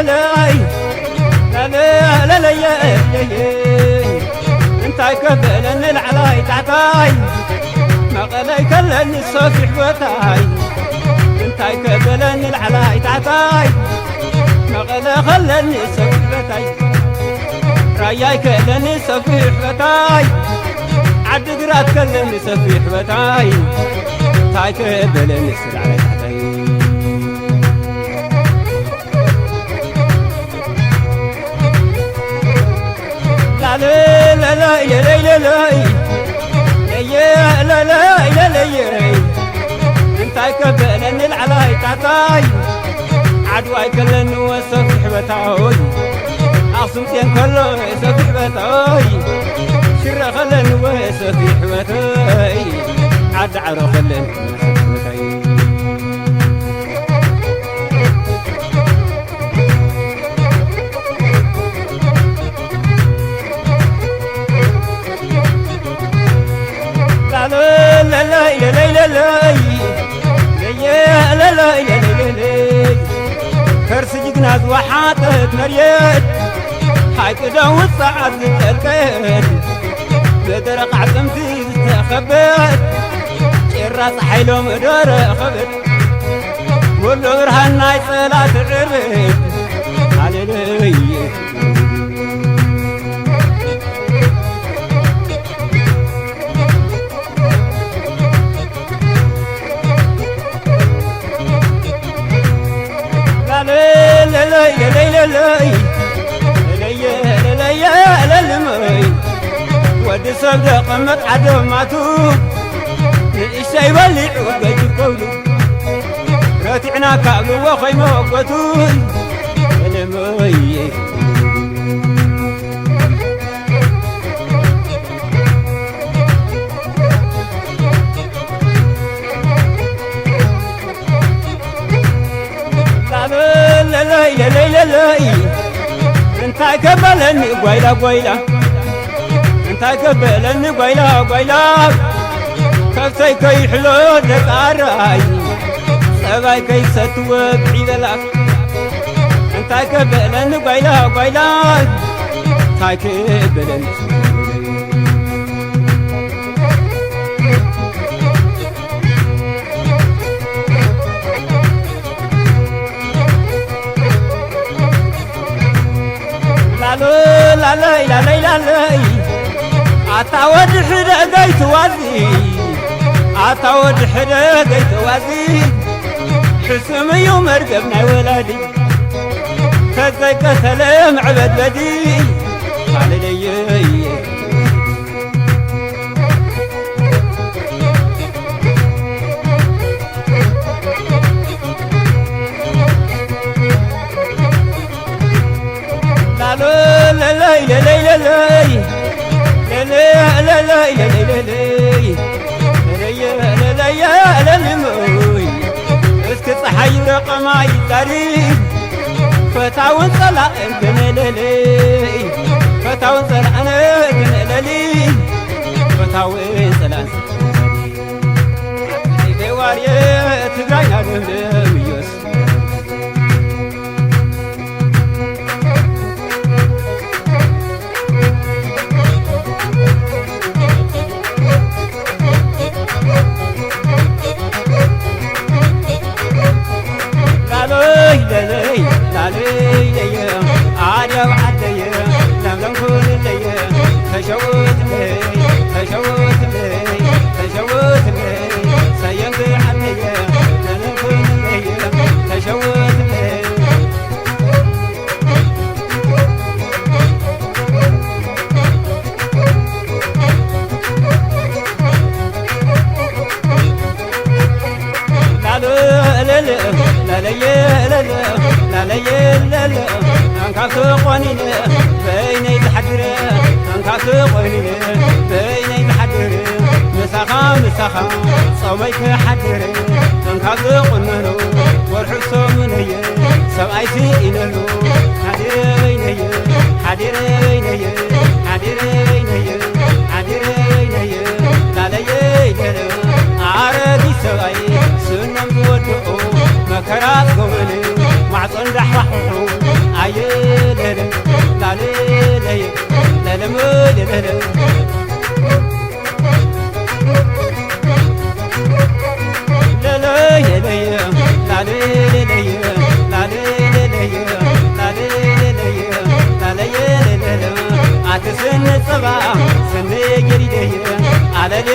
لا لا لا لا لا يا انت كبلني العلاي تعطاي ما قلي كلني الصفي حبتاي انت كبلني العلاي تعطاي ما قلي خلني الصفي حبتاي راياي كلني الصفي حبتاي عد قرات كلني الصفي حبتاي تاي كبلني العلاي تعطاي لا لا لا لا لا لا يا لا لا لا لا انت كبلني العلاي تعطاي عدواي كلن وسفي حبتاي عصمتين كله سفي حبتاي شر خلن وسفي حبتاي عد عرو خلن حبتاي لا لا لا لا لا لا لا لا كرس جناز وحاطت مريت هاي كده وصعد الكيد بدرق عزمتي تخبت الراس حيلو مدور خبت ولو رهنا يصلات عربت هالليل لا لا لا لا لا لا لا ودي سبدا قمت عدو ماتو الشاي ولي عقد قولو راتعنا كابلو وخيمه وقتول المي لا لا لا لا لا انت كبلني قويلا قويلا انت كبلني قويلا قويلا كفتي كي حلو دقاراي سباي كي ستوى بعيد لك انت كبلني قويلا قويلا انت كبلني لا لا لا لا لا لا أتعود حدا قيت وازي أتعود حدا قيت وازي حسم يوم رقبنا ولادي كذاك سلام عبد بدي على لي لا لا لا لا لا لا لا لا لا لا لا لا لا اسكت صحي رقماي تاريخ فتاون صلاة بنللي فتاون صلاة أنا بنللي فتاون صلاة في وارية تقاينا بميوس انكاكو قونينه بيني الحدره انكاكو قونينه بيني الحدره مسخا صوميك حدره انكاكو قننو ورحسو منيه سبعيتي إنلو حدره بينيه حدره بينيه حدره بينيه حدره بينيه لا لا يدلو عربي سبعي سنم بودو مكرات قولي معصن دحوحو ላለለለየ ላለለለየ ላለለለየ ላለየለለ አትስን ጽባ ስንገሪደየ አለለ